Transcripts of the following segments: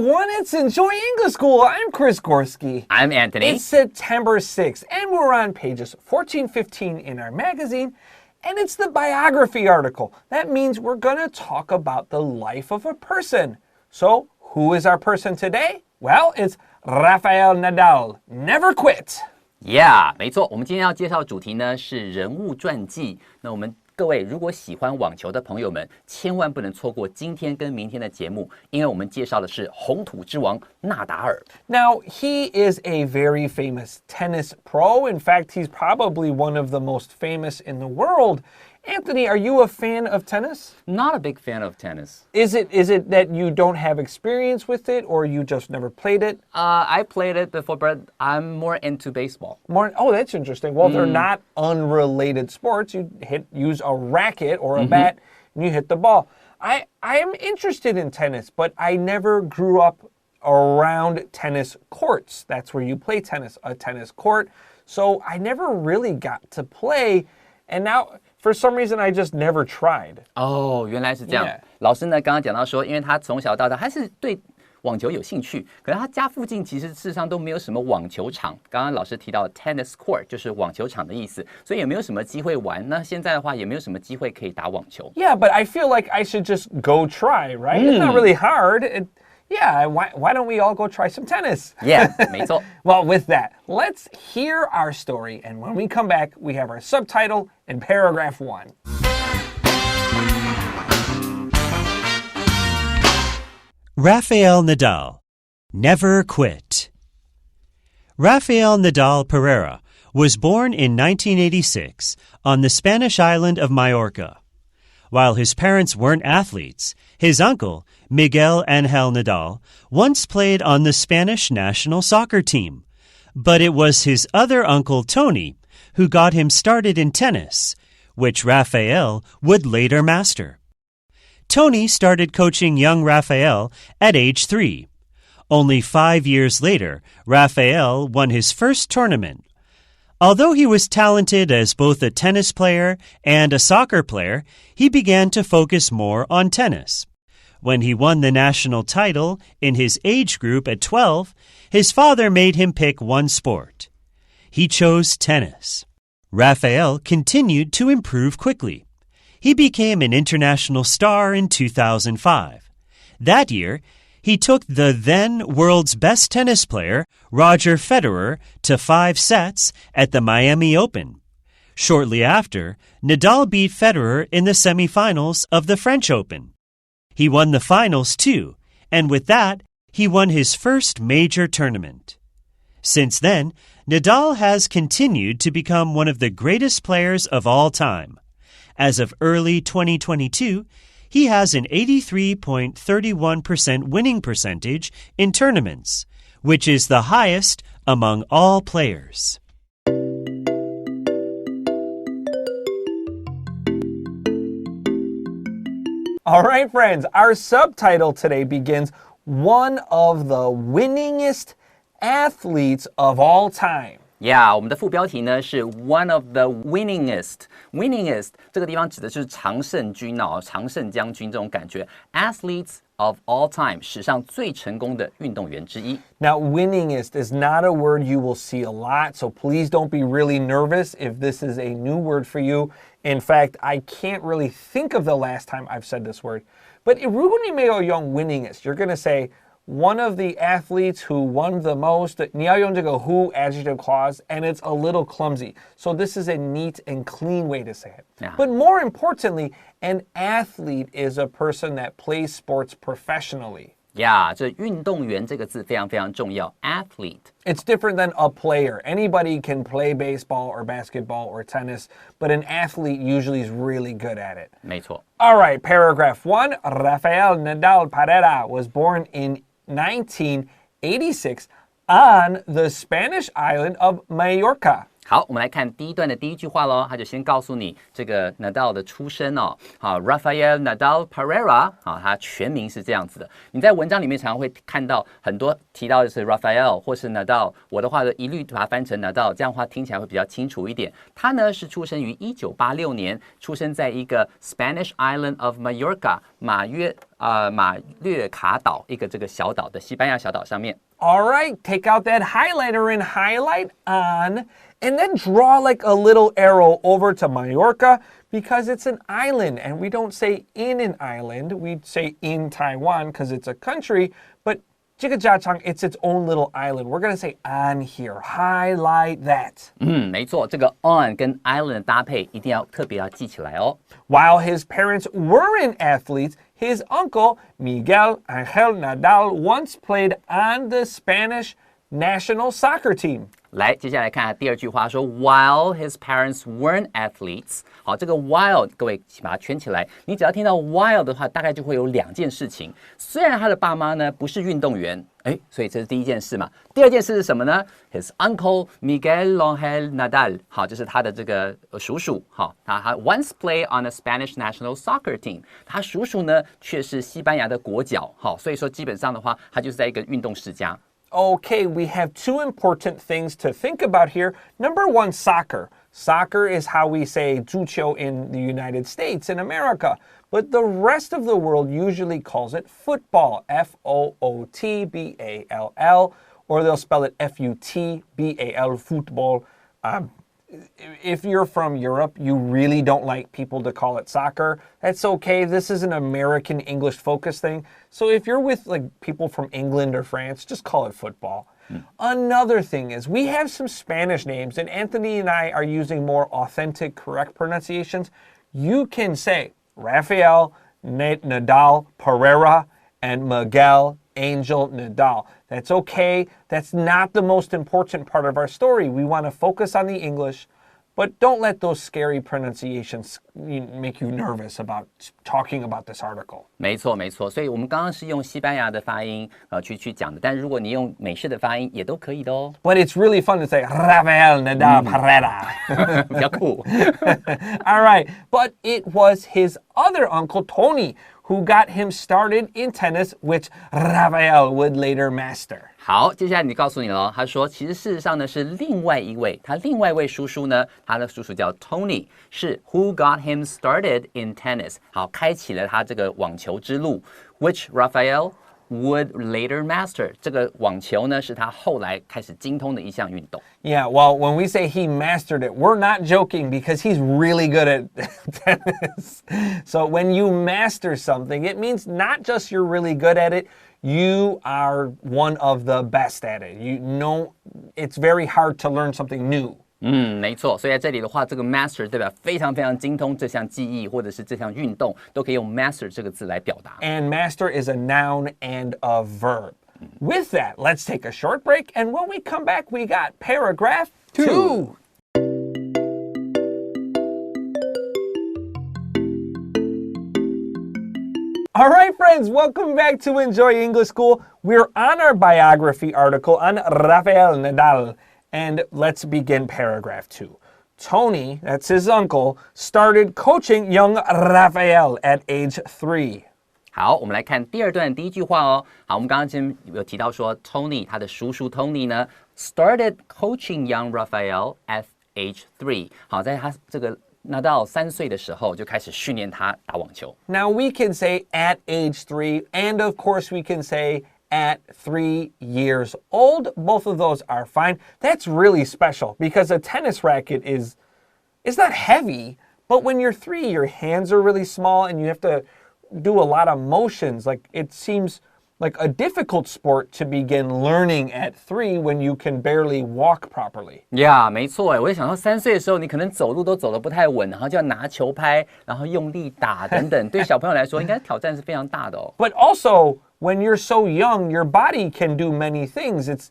everyone, it's Enjoy English School. I'm Chris Gorski. I'm Anthony. It's September 6th, and we're on pages 14-15 in our magazine, and it's the biography article. That means we're going to talk about the life of a person. So, who is our person today? Well, it's Rafael Nadal. Never quit. Yeah, 没错。我们今天要介绍的主题呢是人物传记。那我们各位如果喜欢网球的朋友们，千万不能错过今天跟明天的节目，因为我们介绍的是红土之王纳达尔。Now, he is a very famous tennis pro. In fact, he's probably one of the most famous in the world. Anthony, are you a fan of tennis? Not a big fan of tennis. Is it that you don't have experience with it, or you just never played it? I played it before, but I'm more into baseball. Oh, that's interesting. Well, they're not unrelated sports. You use a racket or a bat, and you hit the ball. I am interested in tennis, but I never grew up around tennis courts. That's where you play tennis, a tennis court. So I never really got to play, and now for some reason I just never tried. 哦，原来是这样。Yeah. 老师呢刚刚讲到说，因为他从小到大他是对网球有兴趣，可是他家附近其实事实上都没有什么网球场。刚刚老师提到 tennis court 就是网球场的意思，所以也没有什么机会玩。那现在的话也没有什么机会可以打网球。Yeah, but I feel like I should just go try, right? It's not really hard. Yeah, why don't we all go try some tennis? Yeah, 没错。Well, with that, let's hear our story, and when we come back, we have our subtitle in paragraph 1. Rafael Nadal, never quit. Rafael Nadal Pereira was born in 1986 on the Spanish island of Majorca. While his parents weren't athletes, his uncle, Miguel Ángel Nadal, once played on the Spanish national soccer team. But it was his other uncle, Tony, who got him started in tennis, which Rafael would later master. Tony started coaching young Rafael at age 3. Only 5 years later, Rafael won his first tournament. Although he was talented as both a tennis player and a soccer player, he began to focus more on tennis. When he won the national title in his age group at 12, his father made him pick one sport. He chose tennis. Rafael continued to improve quickly. He became an international star in 2005. That year, he took the then world's best tennis player, Roger Federer, to 5 sets at the Miami Open. Shortly after, Nadal beat Federer in the semifinals of the French Open. He won the finals too, and with that, he won his first major tournament. Since then, Nadal has continued to become one of the greatest players of all time. As of early 2022, he has an 83.31% winning percentage in tournaments, which is the highest among all players. All right, friends, our subtitle today begins, one of the winningest athletes of all time. Yeah, 我们的副标题呢是 One of the winningest。winningest 这个地方指的就是常胜军哦，常胜将军这种感觉。Athletes of all time 史上最成功的运动员之一。Now, winningest is not a word you will see a lot, so please don't be really nervous if this is a new word for you. In fact, I can't really think of the last time I've said this word. But 如果你没有用 winningest, you're going to say one of the athletes who won the most. 你要用这个 who adjective clause, and it's a little clumsy. So this is a neat and clean way to say it. Yeah. But more importantly, an athlete is a person that plays sports professionally. Yeah, 这运动员这个字非常非常重要。Athlete. It's different than a player. Anybody can play baseball or basketball or tennis, but an athlete usually is really good at it. 没错。All right, paragraph 1. Rafael Nadal Pereira was born in 1986 on the Spanish island of Majorca. 好，我们来看第一段的第一句话咯，他就先告诉你这个 Nadal 的出身哦。好 ，Rafael Nadal Pereira， 好，他全名是这样子的。你在文章里面常常会看到很多提到的是 Rafael 或是 Nadal， 我的话一律把它翻成 Nadal， 这样的话听起来会比较清楚一点。他呢是出生于1986年，出生在一个 Spanish Island of Majorca， 马约马略卡岛一个这个小岛的西班牙小岛上面。All right, take out that highlighter and highlight on, and then draw like a little arrow over to Mallorca because it's an island, and we don't say in an island, we say in Taiwan because it's a country, but 这个家常 it's its own little island. We're going to say on here. Highlight that. 没错，这个 on 跟 island 的搭配一定要特别要记起来哦。While his parents weren't athletes, his uncle, Miguel Angel Nadal, once played on the Spanish national soccer team. 来，接下来看下第二句话说 ，While his parents weren't athletes， 好，这个 while 各位请把它圈起来。你只要听到 while 的话，大概就会有两件事情。虽然他的爸妈呢不是运动员，所以这是第一件事嘛。第二件事是什么呢 ？His uncle Miguel Angel Nadal， 好，就是他的这个叔叔，好，他 once played on a Spanish national soccer team， 他叔叔呢却是西班牙的国脚，好，所以说基本上的话，他就是在一个运动世家。Okay, we have two important things to think about here. Number one, soccer. Soccer is how we say 足球 in the United States, in America. But the rest of the world usually calls it football, Football, or they'll spell it Futbal, football. If you're from Europe, you really don't like people to call it soccer. That's okay. This is an American English focus thing. So if you're with like people from England or France, just call it football. Another thing is we have some Spanish names, and Anthony and I are using more authentic, correct pronunciations. You can say Rafael, Nadal, Pereira, and Miguel Angel Nadal. That's okay. That's not the most important part of our story. We want to focus on the English, but don't let those scary pronunciations make you nervous about talking about this article. 没错，没错。所以我们刚刚是用西班牙的发音去讲的，但如果你用美式的发音也都可以的哦。But it's really fun to say Rafael Nadal Pereira. 比较酷。All right, but it was his other uncle Tony who got him started in tennis, which Rafael would later master. 好，接下来你告诉你了，他说其实事实上呢是另外一位，他另外一位叔叔呢，他的叔叔叫 Tony， 是 who got him started in tennis， 好，开启了他这个网球之路 ，which Rafael would later master。这个网球呢是他后来开始精通的一项运动。Yeah, well, when we say he mastered it, we're not joking because he's really good at tennis. So when you master something, it means not just you're really good at it, you are one of the best at it. You know, it's very hard to learn something new. 没错，所以在这里的话，这个 master 代表非常非常精通这项技艺或者是这项运动，都可以用 master 这个字来表达。And master is a noun and a verb. With that, let's take a short break, and when we come back, we got paragraph 2. All right, friends, welcome back to Enjoy English School. We're on our biography article on Rafael Nadal, and let's begin paragraph 2. Tony, that's his uncle, started coaching young Rafael at age 3. 好，我们来看第二段第一句话哦。好，我们刚刚前面有提到说 ，Tony 他的叔叔 Tony 呢 ，started coaching young Rafael at age 3。好，在他这个Nadal 3岁的时候就开始训练他打网球。Now we can say at age 3, and of course we can say at 3 years old. Both of those are fine. That's really special because a tennis racket it's not heavy, but when you're 3, your hands are really small and you have to do a lot of motions. Like it seems like a difficult sport to begin learning at 3 when you can barely walk properly. Yeah, 没错哎，我也想到3岁的时候，你可能走路都走得不太稳，然后就要拿球拍，然后用力打等等，对小朋友来说，应该挑战是非常大的哦。But also, when you're so young, your body can do many things. It's,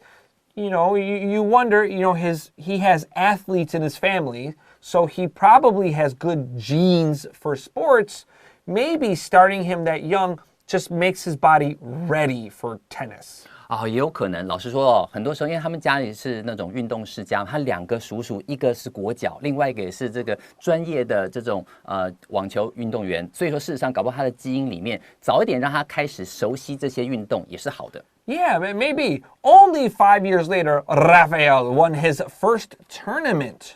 you know, you wonder, you know, he has athletes in his family, so he probably has good genes for sports. Maybe starting him that young just makes his body ready for tennis. 也有可能。老实说哦，很多时候因为他们家里是那种运动世家，他2个叔叔，一个是国脚，另外一个也是这个专业的这种网球运动员，所以说事实上搞不好他的基因里面早一点让他开始熟悉这些运动也是好的。Yeah, maybe. Only 5 years later, Rafael won his first tournament.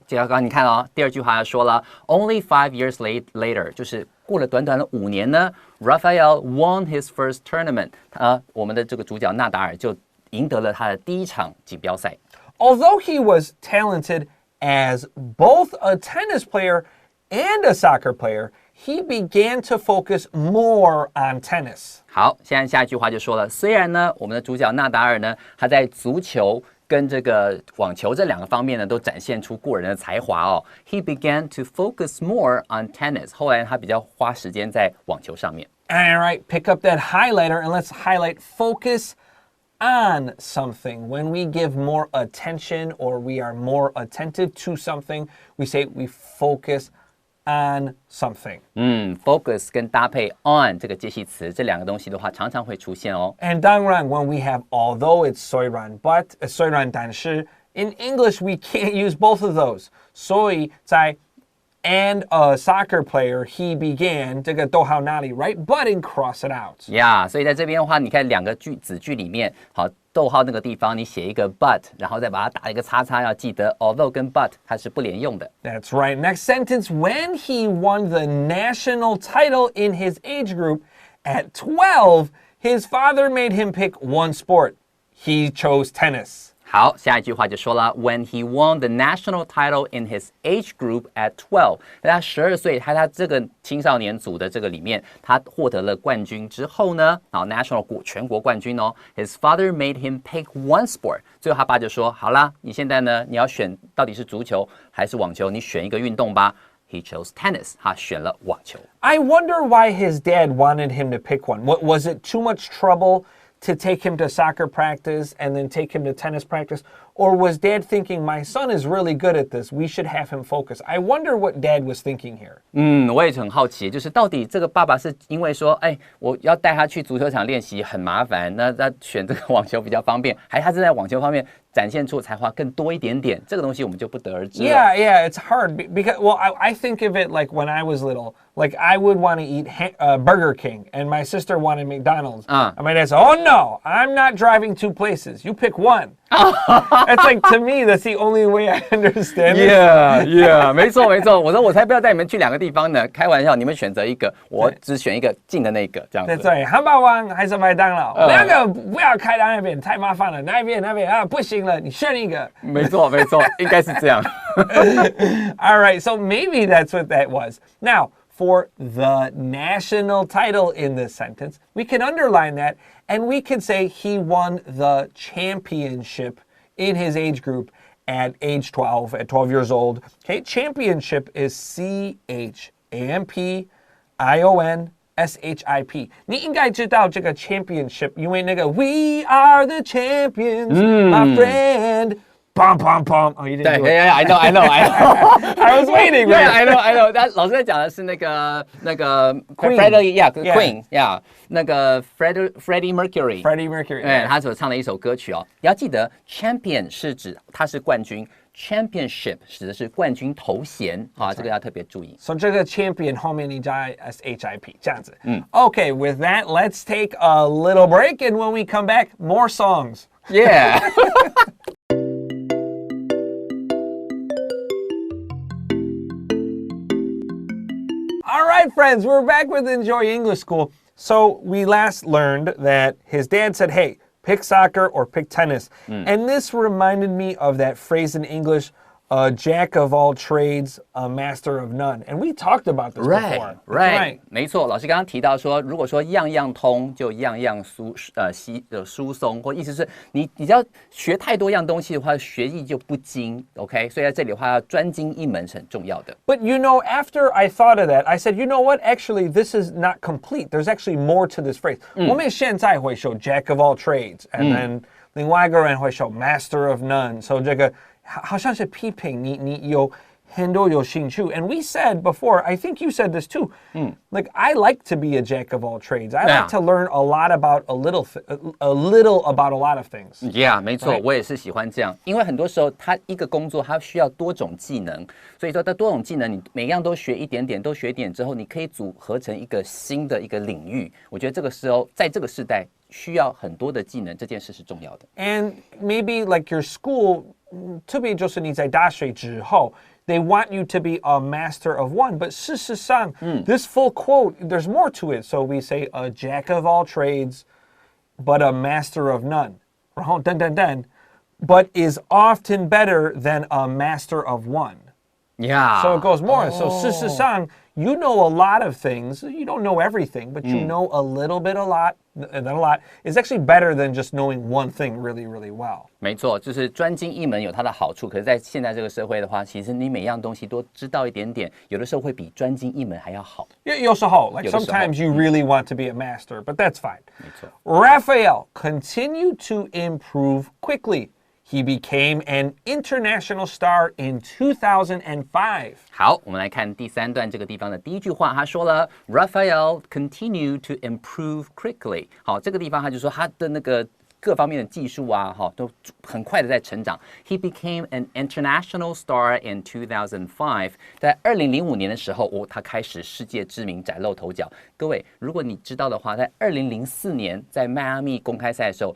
这刚刚你看哦，第二句话说了 ，only 5 years later， 就是过了短短的5年呢 ，Rafael won his first tournament。我们的这个主角纳达尔就赢得了他的第一场锦标赛。Although he was talented as both a tennis player and a soccer player, he began to focus more on tennis. 好，现在下一句话就说了，虽然呢，我们的主角纳达尔呢，他在足球跟这个网球这2个方面呢，都展现出过人的才华哦。He began to focus more on tennis。后来他比较花时间在网球上面。All right, pick up that highlighter and let's highlight focus on something. When we give more attention or we are more attentive to something, we say we focus on something. Focus 跟搭配 on 这个介系词，这2个东西的话，常常会出现哦。And 当然 when we have although it's 虽然 but 虽然但是 in English we can't use both of those. 所以在 and a soccer player he began 这个逗号那里 right? But and cross it out. Yeah， 所以在这边的话，你看2个子句里面，好，逗号那个地方你写一个 but， 然后再把它打一个叉叉，要记得 although 跟 but 它是不连用的。That's right. Next sentence, when he won the national title in his age group at 12, his father made him pick one sport. He chose tennis. 好，下一句话就说了 ，When he won the national title in his age group at 12， 在他12岁，他这个青少年组的这个里面，他获得了冠军之后呢，好 ，national 全国冠军哦。His father made him pick one sport。最后他爸就说，好啦，你现在呢，你要选到底是足球还是网球？你选一个运动吧。He chose tennis， 他选了网球。I wonder why his dad wanted him to pick one. Was it too much trouble to take him to soccer practice and then take him to tennis practice? Or was dad thinking, my son is really good at this, we should have him focus? I wonder what dad was thinking here. 我也很好奇，就是到底这个爸爸是因为说，我要带他去足球场练习很麻烦，那选这个网球比较方便，还是他是在网球方面展现出才华更多一点点？这个东西我们就不得而知了。Yeah, it's hard because, well, I think of it like when I was little, like I would want to eat Burger King and my sister wanted McDonald's. And my dad said, oh no, I'm not driving 2 places. You pick one. That's like, to me, that's the only way I understand it. Yeah, 没错。我说我才不要带你们去2个地方呢，开玩笑，你们选择一个，我只选一个近的那个，这样子。That's right. 汉堡王还是麦当劳？那个不要开到那边，太麻烦了。那边啊，不行了，你选一个。没错，应该是这样。All right, so maybe that's what that was. Now, for the national title in this sentence, we can underline that and we can say he won the championship in his age group at age 12, at 12 years old. Okay, championship is CHAMPIONSHIP. 你应该知道这个 championship, 因为那个 We are the champions, my friend. Bum, bum, bum. Oh, you didn't do it. Yeah, I know. I was waiting. Yeah, I know. 但老师在讲的是那个 Queen， 那个 Freddie Mercury。Freddie Mercury. 他所唱的一首歌曲哦。你要记得 ，champion 是指他是冠军 ，championship 指的是冠军头衔啊，这个要特别注意。So 这个 champion 后面你加 SHIP 这样子。Okay, with that, let's take a little break, and when we come back, more songs. Yeah. All right, friends, we're back with Enjoy English School. So we last learned that his dad said, hey, pick soccer or pick tennis. And this reminded me of that phrase in English, a jack of all trades, a master of none. And we talked about this before. Right. 没错，老师刚刚提到说，如果说样样通，就样样疏松，或意思是你只要学太多样东西的话，学艺就不精。OK， 所以在这里的话，要专精一门是很重要的。But you know, after I thought of that, I said, you know what? Actually, this is not complete. There's actually more to this phrase. 我们现在会说 jack of all trades, and then 另外一个人会说 master of none. So 这个好像是批评你有很多有兴趣. And we said before, I think you said this too, like I like to be a jack of all trades. I like to learn a lot about a little about a lot of things. Yeah, 没错，我也是喜欢这样，因为很多时候他一个工作他需要多种技能，所以说他多种技能你每样都学一点点，都学一点之后，你可以组合成一个新的一个领域。我觉得这个时候在这个时代需要很多的技能，这件事是重要的。And maybe like your school 特别就是你在大学之后 they want you to be a master of one. But 事实上 this full quote, there's more to it. So we say a jack of all trades, but a master of none. 然后 but is often better than a master of one. Yeah. So it goes more. So 事实上 you know a lot of things. You don't know everything, but you know a little bit a lot, and then a lot is actually better than just knowing one thing really, really well. 没错，就是专精一门有它的好处，可是在现在这个社会的话，其实你每样东西都知道一点点，有的时候会比专精一门还要好。有时候 like 有的时候 sometimes you really want to be a master, but that's fine. 没错。 Rafael continued to improve quickly. He became an international star in 2005. 好，我们来看第3段这个地方的第一句话，他说了 Rafael continued to improve quickly。好，这个地方他就说他的那个各方面的技术啊，都很快的在成长。He became an international star in 2005。在2005年的时候，他开始世界知名，崭露头角。各位，如果你知道的话，在2004年在迈阿密公开赛的时候，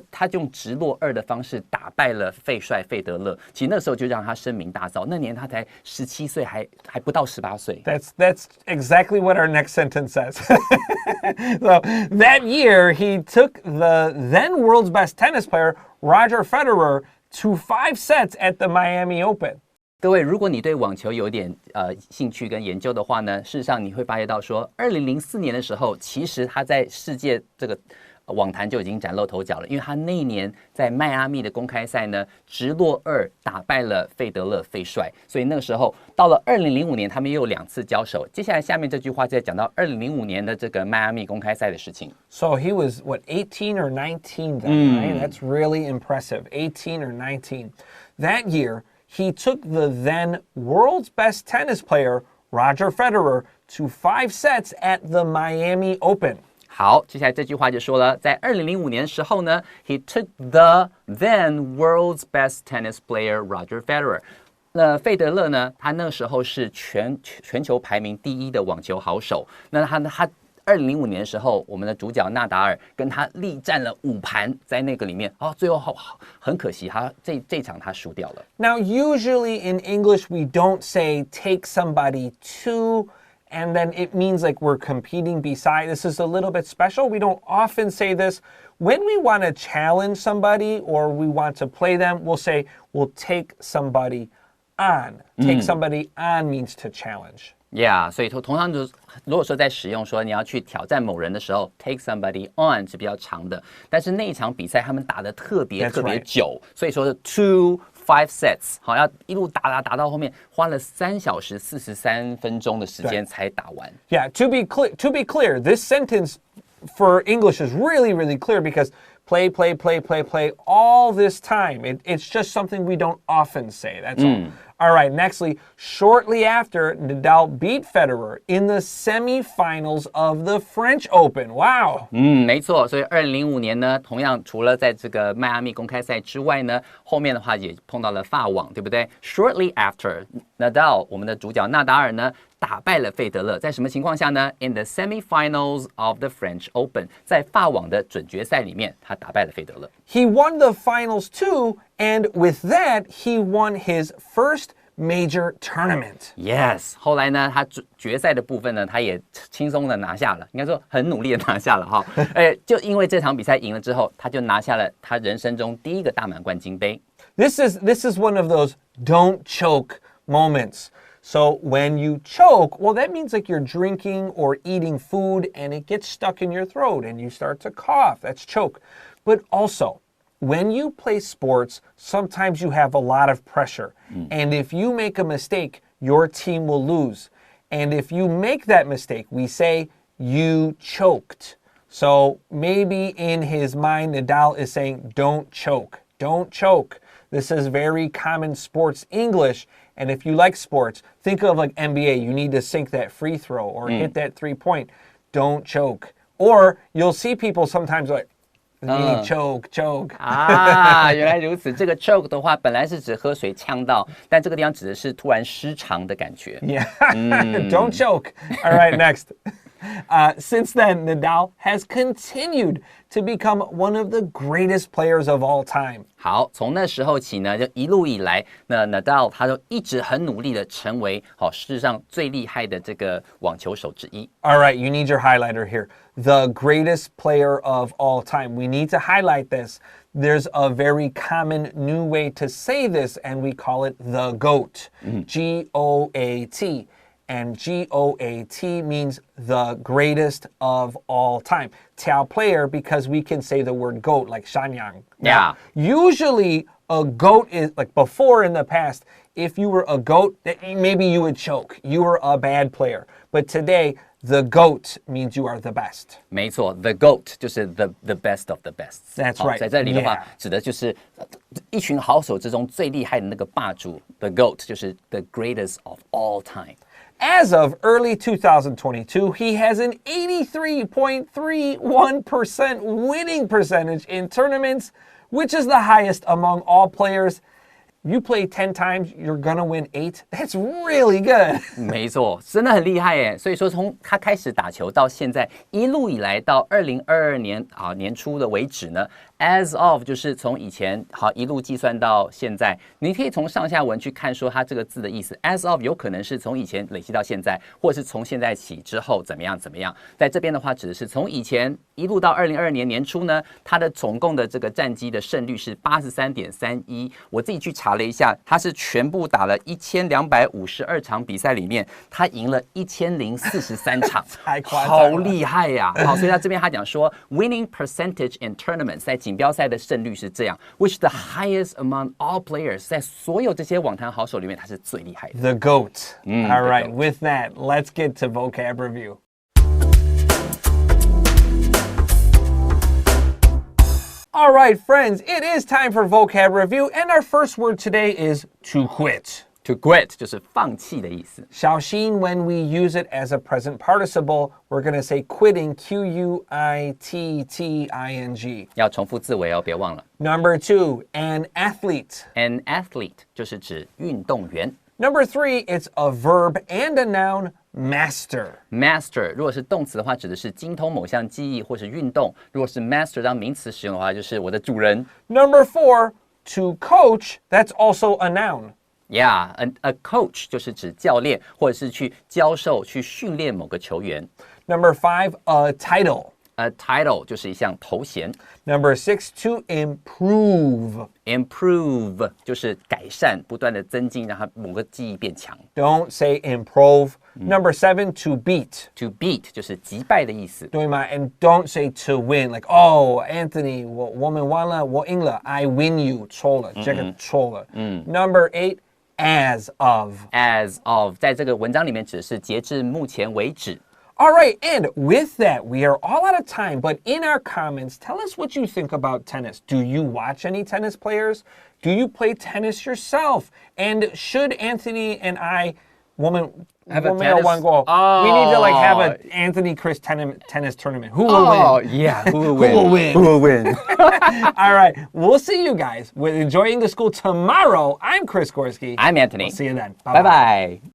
他用直落2的方式打败了费帅费德勒，其实那时候就让他声名大噪。那年他才17岁，还不到18岁。That's exactly what our next sentence says. So that year, he took the then world's best tennis player, Roger Federer, to 5 sets at the Miami Open. 各位，如果你对网球有点兴趣跟研究的话呢，事实上你会发现到说，2004年的时候，其实他在世界这个网坛就已经崭露头角了，因为他那一年在迈阿密的公开赛呢，直落2打败了费德勒费帅，所以那个时候到了2005年，他们又有2次交手。接下来下面这句话就在讲到2005年的这个迈阿密公开赛的事情。So he was, what, 18 or 19 then, right? That's really impressive. 18 or 19. That year, he took the then world's best tennis player, Roger Federer, to 5 sets at the Miami Open. 好，接下来这句话就说了，在2005年的时候呢 ，he took the then world's best tennis player Roger Federer。那费德勒呢，他那时候是全球排名第1的网球好手。那他2005年的时候，我们的主角纳达尔跟他力战了5盘，在那个里面，最后很可惜，这场他输掉了。Now, usually in English, we don't say take somebody to, and then it means like we're competing beside. This is a little bit special. We don't often say this. When we want to challenge somebody or we want to play them, we'll say we'll take somebody on. Take somebody on means to challenge. Yeah， 所以通常如果说在使用说你要去挑战某人的时候 ，take somebody on 是比较长的。但是那一场比赛他们打得特别久，所以说是 to 5 sets， 好，要一路打到后面，花了3小时43分钟的时间才打完。Yeah, to be clear, this sentence for English is really, really clear because play all this time. It's just something we don't often say. That's all. All right, nextly, shortly after, Nadal beat Federer in the semifinals of the French Open. Wow. 没错，所以2005年呢，同样除了在这个迈阿密公开赛之外呢，后面的话也碰到了法网，对不对 ？Shortly after, Nadal， 我们的主角纳达尔呢，打败了费德勒，在什么情况下呢 ？In the semifinals of the French Open， 在法网的准决赛里面，他打败了费德勒。He won the finals too, and with that, he won his first major tournament. Yes， 后来呢，他决赛的部分呢，他也轻松的拿下了，应该说很努力的拿下了哈。就因为这场比赛赢了之后，他就拿下了他人生中第1个大满贯金杯。This is one of those don't choke moments. So when you choke, well, that means like you're drinking or eating food and it gets stuck in your throat and you start to cough. That's choke. But also, when you play sports, sometimes you have a lot of pressure. And if you make a mistake, your team will lose. And if you make that mistake, we say you choked. So maybe in his mind, Nadal is saying, don't choke. Don't choke. This is very common sports English. And if you like sports, think of like NBA. You need to sink that free throw or hit that 3-point. Don't choke. Or you'll see people sometimes like, choke. 原来如此。这个 choke 的话，本来是指喝水呛到，但这个地方指的是突然失常的感觉。Yeah, don't choke. All right, next. Since then, Nadal has continued to become one of the greatest players of all time. 好，从那时候起呢，就一路以来，那 Nadal 他就一直很努力的成为世上最厉害的这个网球手之一。All right, you need your highlighter here. The greatest player of all time. We need to highlight this. There's a very common new way to say this, and we call it the GOAT. G-O-A-T. And G-O-A-T means the greatest of all time. Tao player, because we can say the word GOAT, like Shanyang. Yeah. Usually, a GOAT is, like before in the past, if you were a GOAT, maybe you would choke. You were a bad player. But today, the GOAT means you are the best. 没错 ，the GOAT 就是 the best of the best. That's right. 在这里的话 Yeah. 指的就是一群好手之中最厉害的那个霸主 ，the GOAT 就是 the greatest of all time. As of early 2022, he has an 83.31% winning percentage in tournaments, which is the highest among all players. You play 10 times, you're gonna win 8. That's really good. 没错，真的很厉害耶！所以说，从他开始打球到现在，一路以来到2022年年初的为止呢 ，as of 就是从以前一路计算到现在，你可以从上下文去看说它这个字的意思。as of 有可能是从以前累积到现在，或者是从现在起之后怎么样怎么样。在这边的话，指的是从以前一路到2022年年初呢，他的总共的这个战绩的胜率是83.31。我自己去查了一下，他是全部打了1252场比赛里面，他赢了1043场，太夸张了，好厉害呀！好，所以他这边他讲说 ，winning percentage in tournaments 在锦标赛的胜率是这样 ，which the highest among all players 在所有这些网坛好手里面，他是最厉害的。 The GOAT. All right, GOAT. with that, let's get to vocab review. All right, friends, it is time for vocab review, and our first word today is to quit. To quit 就是放弃的意思。小心 when we use it as a present participle, we're going to say quitting, Q-U-I-T-T-I-N-G. 要重复字尾哦，别忘了。Number 2, an athlete. An athlete 就是指运动员。Number 3, it's a verb and a noun, master. Master 如果是动词的话，指的是精通某项技艺或是运动；如果是 master 当名词使用的话，就是我的主人。Number 4, to coach, that's also a noun. Yeah, a coach 就是指教练，或者是去教授、去训练某个球员。Number 5, a title. A title 就是一项头衔。Number 6, to improve. Improve 就是改善，不断的增进，让它某个技艺变强。Don't say improve. Number 7, to beat. To beat 就是击败的意思。对吗? And don't say to win. Like, oh, Anthony, 我们完了，我赢了, I win you, 错了，这个错了。Number 8, as of. As of 在这个文章里面指的是截至目前为止。All right, and with that, we are all out of time, but in our comments, tell us what you think about tennis. Do you watch any tennis players? Do you play tennis yourself? And should Anthony and I, Have a woman tennis? one goal. Oh. We need to like have an Anthony Chris tennis tournament. Who will Oh, win? yeah, who will Who will win? Who will win? All right, we'll see you guys with Enjoy English School tomorrow. I'm Chris Gorski. I'm Anthony. We'll see you then. Bye bye.